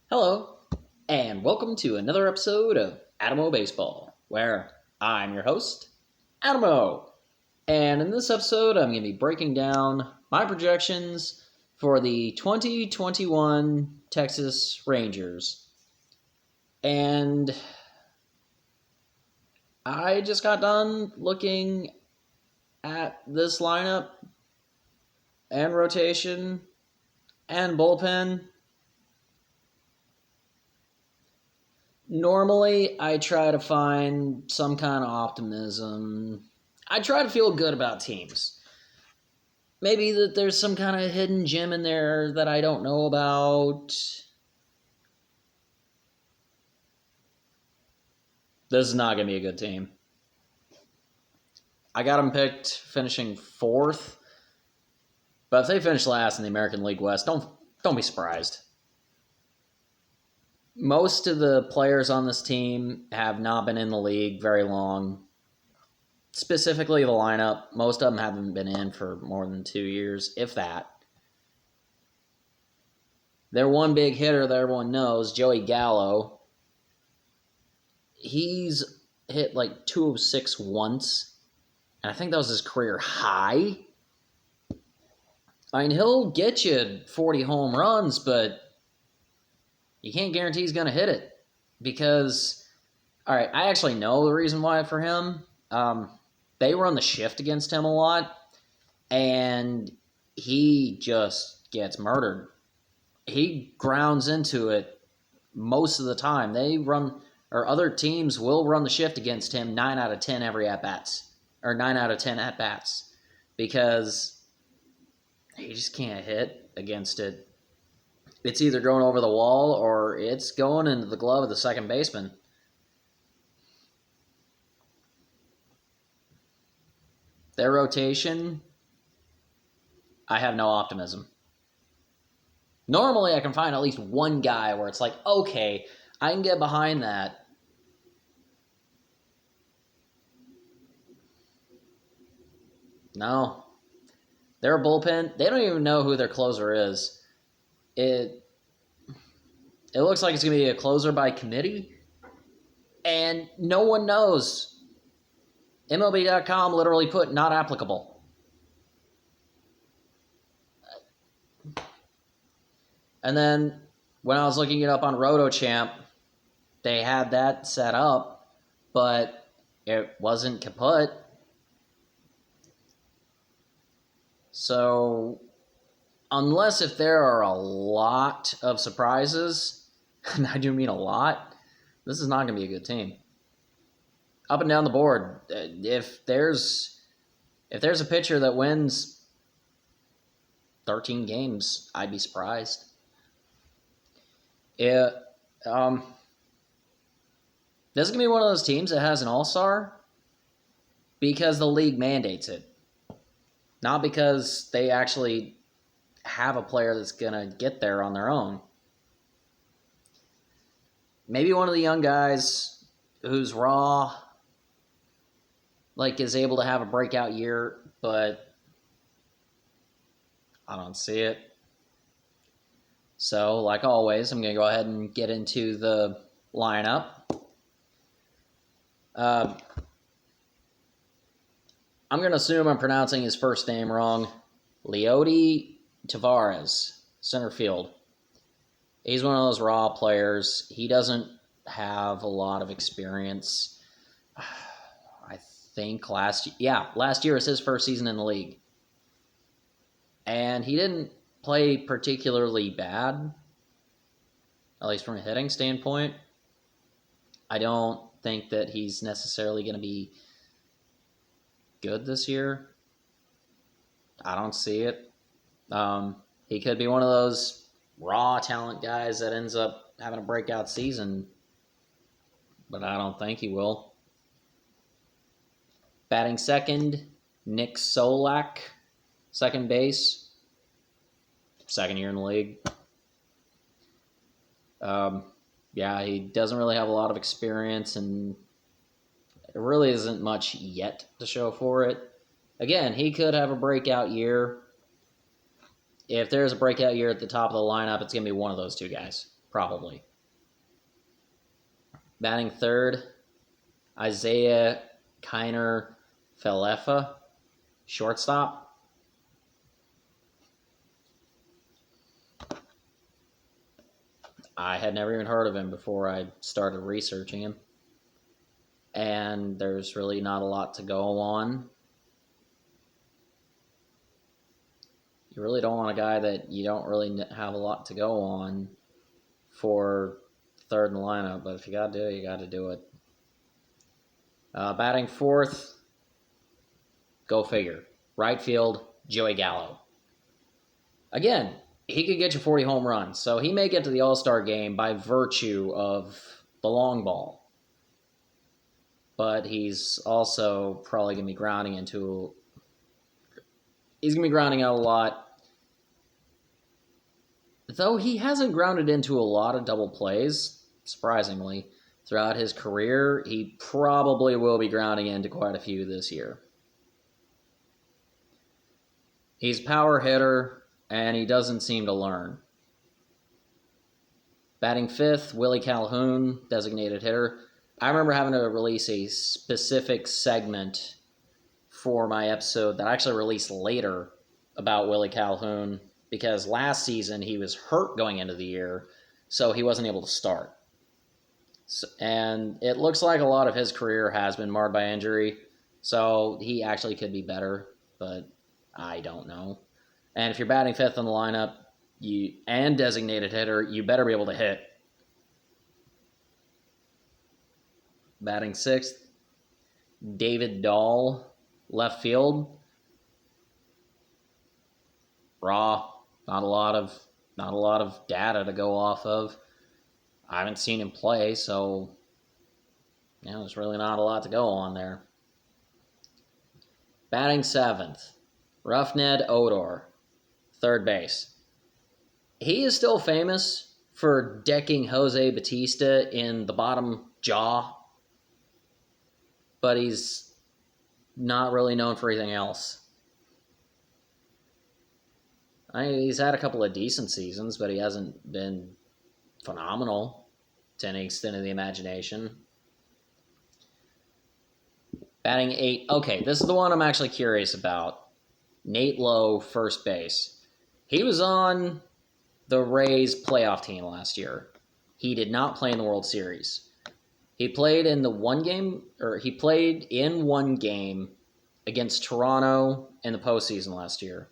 Hello, and welcome to another episode of Adamo Baseball, where I'm your host, Adamo. And in this episode, I'm going to be breaking down my projections for the 2021 Texas Rangers. And I just got done looking at this lineup and rotation and bullpen. Normally, I try to find some kind of optimism. I try to feel good about teams. Maybe that there's some kind of hidden gem in there that I don't know about. This is not going to be a good team. I got them picked finishing fourth. But if they finish last in the American League West, don't be surprised. Most of the players on this team have not been in the league very long. Specifically the lineup, most of them haven't been in for more than 2 years, if that. Their one big hitter that everyone knows, Joey Gallo, he's hit like 206 once, and I think that was his career high. I mean, he'll get you 40 home runs, but you can't guarantee he's going to hit it because, all right, I actually know the reason why for him. They run the shift against him a lot, and he just gets murdered. He grounds into it most of the time. Other teams will run the shift against him 9 out of 10 every at-bats, or 9 out of 10 at-bats, because he just can't hit against it. It's either going over the wall or it's going into the glove of the second baseman. Their rotation, I have no optimism. Normally, I can find at least one guy where it's like, okay, I can get behind that. No. Their bullpen, they don't even know who their closer is. It looks like it's going to be a closer by committee, and no one knows. MLB.com literally put not applicable. And then when I was looking it up on RotoChamp, they had that set up, but it wasn't kaput. So unless if there are a lot of surprises, and I do mean a lot, this is not going to be a good team. Up and down the board, if there's a pitcher that wins 13 games, I'd be surprised. This is going to be one of those teams that has an all-star because the league mandates it. Not because they actually have a player that's going to get there on their own. Maybe one of the young guys who's raw, is able to have a breakout year, but I don't see it. So, like always, I'm going to go ahead and get into the lineup. I'm going to assume I'm pronouncing his first name wrong. Leody Tavares, center field. He's one of those raw players. He doesn't have a lot of experience. I think last year was his first season in the league. And he didn't play particularly bad, at least from a hitting standpoint. I don't think that he's necessarily going to be good this year. I don't see it. He could be one of those raw talent guys that ends up having a breakout season, but I don't think he will. Batting second, Nick Solak, second base, second year in the league. He doesn't really have a lot of experience, and there really isn't much yet to show for it. Again, he could have a breakout year. If there's a breakout year at the top of the lineup, it's going to be one of those two guys. probably. Batting third, Isaiah Kiner Falefa, shortstop. I had never even heard of him before I started researching him. And there's really not a lot to go on. You really don't want a guy that you don't really have a lot to go on for third in the lineup. But if you got to do it, you got to do it. Batting fourth, go figure. Right field, Joey Gallo. Again, he could get you 40 home runs. So he may get to the All-Star game by virtue of the long ball. But he's also probably going to be grounding into... He's going to be grounding out a lot. Though he hasn't grounded into a lot of double plays, surprisingly, throughout his career, he probably will be grounding into quite a few this year. He's a power hitter, and he doesn't seem to learn. Batting fifth, Willie Calhoun, designated hitter. I remember having to release a specific segment for my episode that I actually released later about Willie Calhoun, because last season he was hurt going into the year, so he wasn't able to start. And it looks like a lot of his career has been marred by injury, so he actually could be better, but I don't know. And if you're batting fifth in the lineup and designated hitter, you better be able to hit. Batting sixth, David Dahl, left field. Raw, not a lot of data to go off of. I haven't seen him play, so there's really not a lot to go on there. Batting seventh, Rougned Odor, third base. He is still famous for decking Jose Bautista in the bottom jaw, but he's not really known for anything else. He's had a couple of decent seasons, but he hasn't been phenomenal to any extent of the imagination. Batting eight. Okay, this is the one I'm actually curious about. Nate Lowe, first base. He was on the Rays playoff team last year. He did not play in the World Series. He played in one game against Toronto in the postseason last year.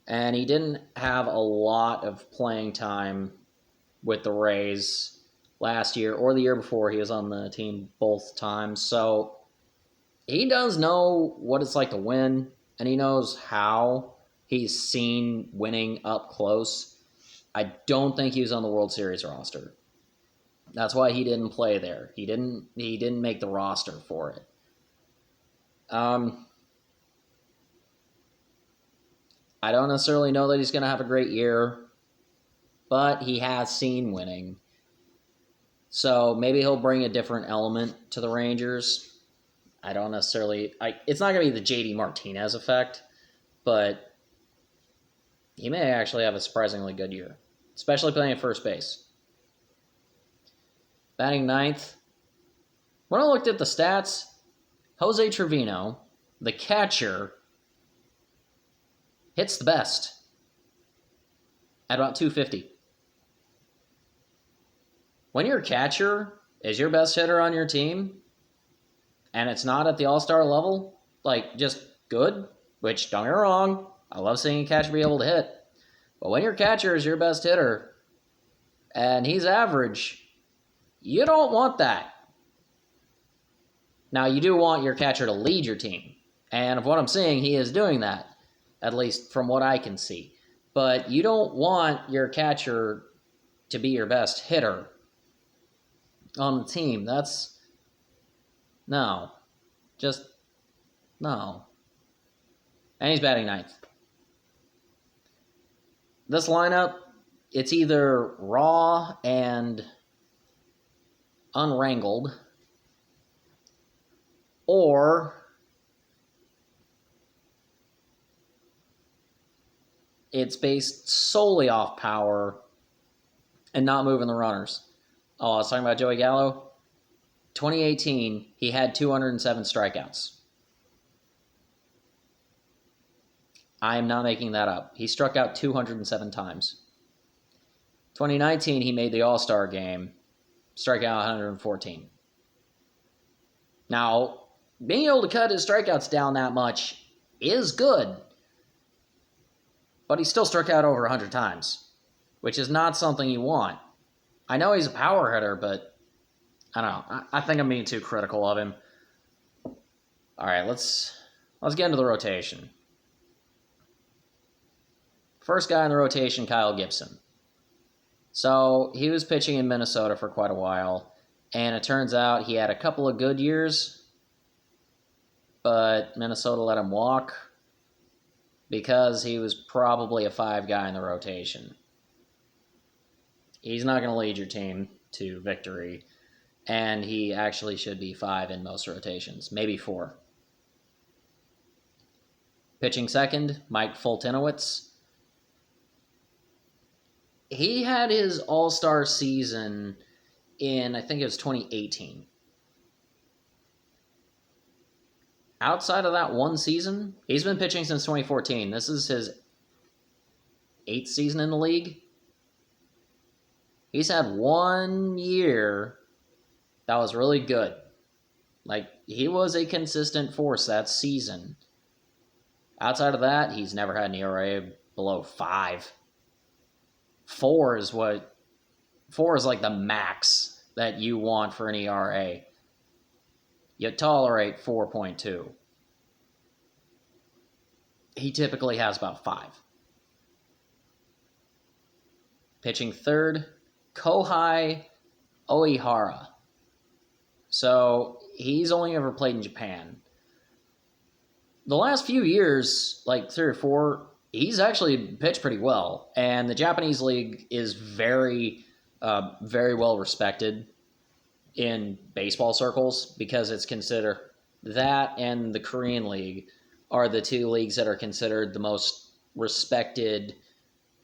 And he didn't have a lot of playing time with the Rays last year or the year before. He was on the team both times. So he does know what it's like to win, and he knows how. He's seen winning up close. I don't think he was on the World Series roster. That's why he didn't play there. He didn't make the roster for it. I don't necessarily know that he's going to have a great year, but he has seen winning. So maybe he'll bring a different element to the Rangers. I don't necessarily... it's not going to be the JD Martinez effect, but he may actually have a surprisingly good year, especially playing at first base. Batting ninth. When I looked at the stats, Jose Trevino, the catcher, hits the best at about 250. When your catcher is your best hitter on your team, and it's not at the all-star level, like just good, which don't get me wrong, I love seeing a catcher be able to hit. But when your catcher is your best hitter, and he's average, you don't want that. Now, you do want your catcher to lead your team. And of what I'm seeing, he is doing that, at least from what I can see. But you don't want your catcher to be your best hitter on the team. No. And he's batting ninth. This lineup, it's either raw and unwrangled, or it's based solely off power and not moving the runners. Oh, I was talking about Joey Gallo. 2018, he had 207 strikeouts. I am not making that up. He struck out 207 times. 2019, he made the All-Star game, struck out 114. Now, being able to cut his strikeouts down that much is good, but he still struck out over 100 times, which is not something you want. I know he's a power hitter, but I don't know. I think I'm being too critical of him. All right, let's get into the rotation. First guy in the rotation, Kyle Gibson. So he was pitching in Minnesota for quite a while, and it turns out he had a couple of good years, but Minnesota let him walk because he was probably a 5 guy in the rotation. He's not going to lead your team to victory, and he actually should be 5 in most rotations, maybe 4. Pitching second, Mike Fultinowitz. He had his all-star season in, I think it was 2018. Outside of that one season, he's been pitching since 2014. This is his 8th season in the league. He's had 1 year that was really good. Like, he was a consistent force that season. Outside of that, he's never had an ERA below 5. 4 is like the max that you want for an ERA. You tolerate 4.2. He typically has about 5. Pitching third, Kohei Oihara. So he's only ever played in Japan. The last few years, like 3 or 4, he's actually pitched pretty well. And the Japanese league is very, very well respected in baseball circles because it's considered that and the Korean league are the 2 leagues that are considered the most respected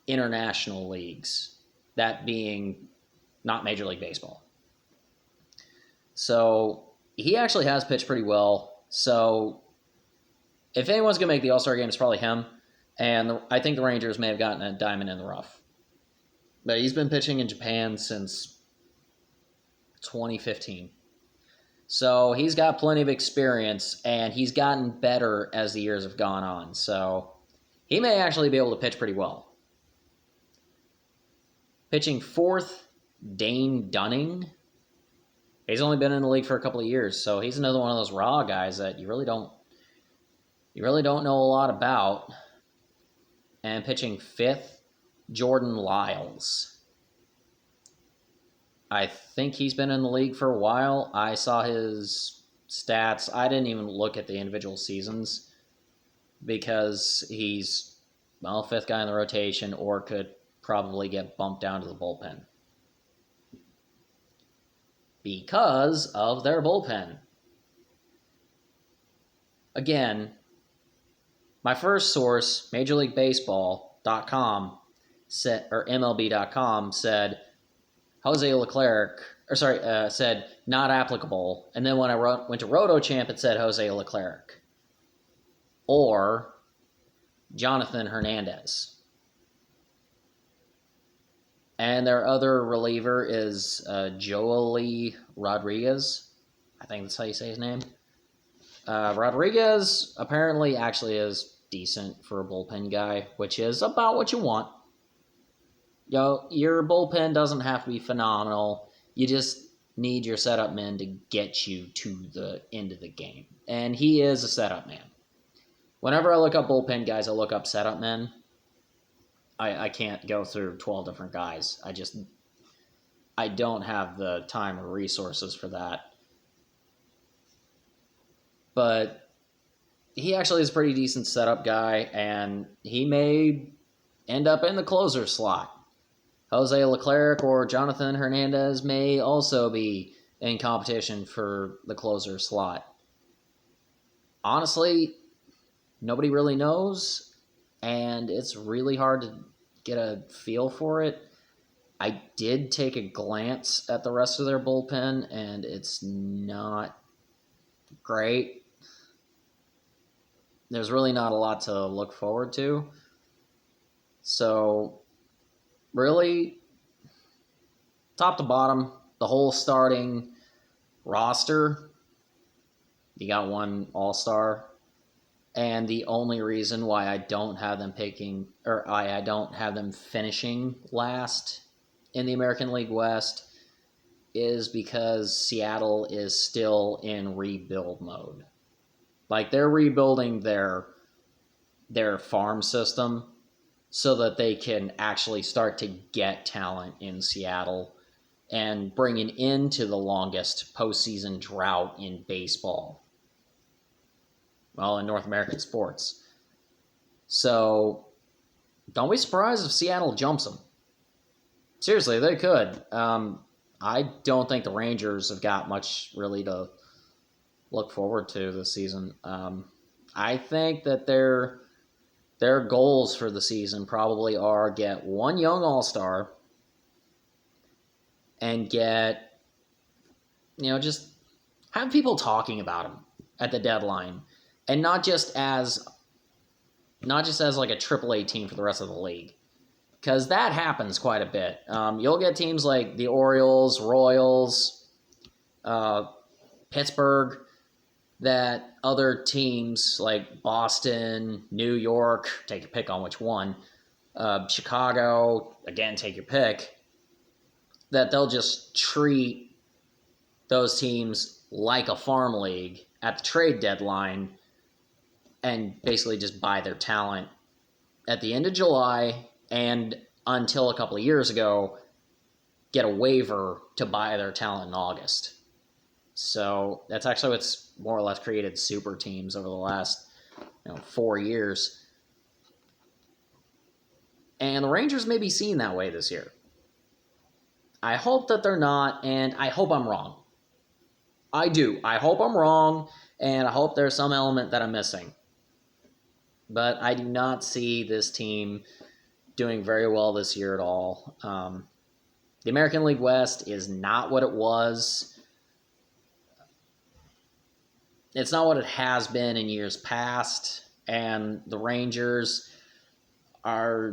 international leagues, that being not Major League Baseball. So he actually has pitched pretty well. So if anyone's going to make the All-Star game, it's probably him. And I think the Rangers may have gotten a diamond in the rough. But he's been pitching in Japan since 2015. So he's got plenty of experience, and he's gotten better as the years have gone on. So he may actually be able to pitch pretty well. Pitching fourth, Dane Dunning. He's only been in the league for a couple of years, so he's another one of those raw guys that you really don't know a lot about. And pitching fifth, Jordan Lyles. I think he's been in the league for a while. I saw his stats. I didn't even look at the individual seasons because he's, well, 5th guy in the rotation or could probably get bumped down to the bullpen because of their bullpen. Again, my first source, MajorLeagueBaseball.com, said, or MLB.com, said Jose Leclerc, said not applicable. And then when I went to RotoChamp, it said Jose Leclerc or Jonathan Hernandez. And their other reliever is Joely Rodriguez. I think that's how you say his name. Rodriguez apparently actually is decent for a bullpen guy, which is about what you want. Your bullpen doesn't have to be phenomenal. You just need your setup man to get you to the end of the game. And he is a setup man. Whenever I look up bullpen guys, I look up setup men. I can't go through 12 different guys. I don't have the time or resources for that. But he actually is a pretty decent setup guy, and he may end up in the closer slot. Jose Leclerc or Jonathan Hernandez may also be in competition for the closer slot. Honestly, nobody really knows, and it's really hard to get a feel for it. I did take a glance at the rest of their bullpen, and it's not great. There's really not a lot to look forward to. So, really, top to bottom, the whole starting roster, you got one all-star. And the only reason why I don't have them I don't have them finishing last in the American League West is because Seattle is still in rebuild mode. Like, they're rebuilding their farm system so that they can actually start to get talent in Seattle and bring it into the longest postseason drought in baseball. Well, in North American sports. So, don't be surprised if Seattle jumps them. Seriously, they could. I don't think the Rangers have got much really to look forward to this season. I think that their goals for the season probably are get one young all-star and get, just have people talking about him at the deadline. And not just as like a AAA team for the rest of the league, because that happens quite a bit. You'll get teams like the Orioles, Royals, Pittsburgh, that other teams like Boston, New York, take your pick on which one, Chicago, again, take your pick, that they'll just treat those teams like a farm league at the trade deadline and basically just buy their talent at the end of July, and until a couple of years ago, get a waiver to buy their talent in August. So that's actually what's more or less created super teams over the last 4 years. And the Rangers may be seen that way this year. I hope that they're not, and I hope I'm wrong. I do. I hope I'm wrong, and I hope there's some element that I'm missing. But I do not see this team doing very well this year at all. The American League West is not what it was. It's not what it has been in years past. And the Rangers are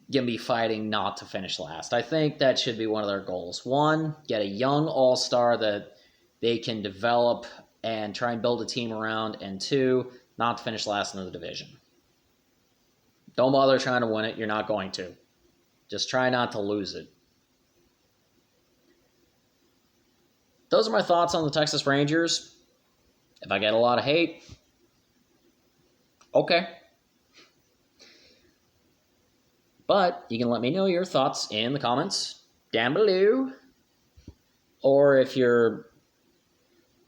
going to be fighting not to finish last. I think that should be one of their goals. One, get a young all-star that they can develop and try and build a team around. And two, not to finish last in the division. Don't bother trying to win it. You're not going to. Just try not to lose it. Those are my thoughts on the Texas Rangers. If I get a lot of hate, okay. But you can let me know your thoughts in the comments down below. Or if you're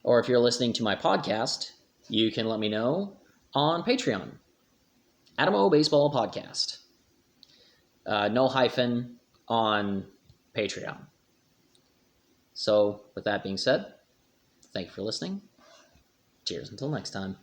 listening to my podcast, you can let me know on Patreon. Adam O Baseball Podcast. No hyphen on Patreon. So, with that being said, thank you for listening. Cheers until next time.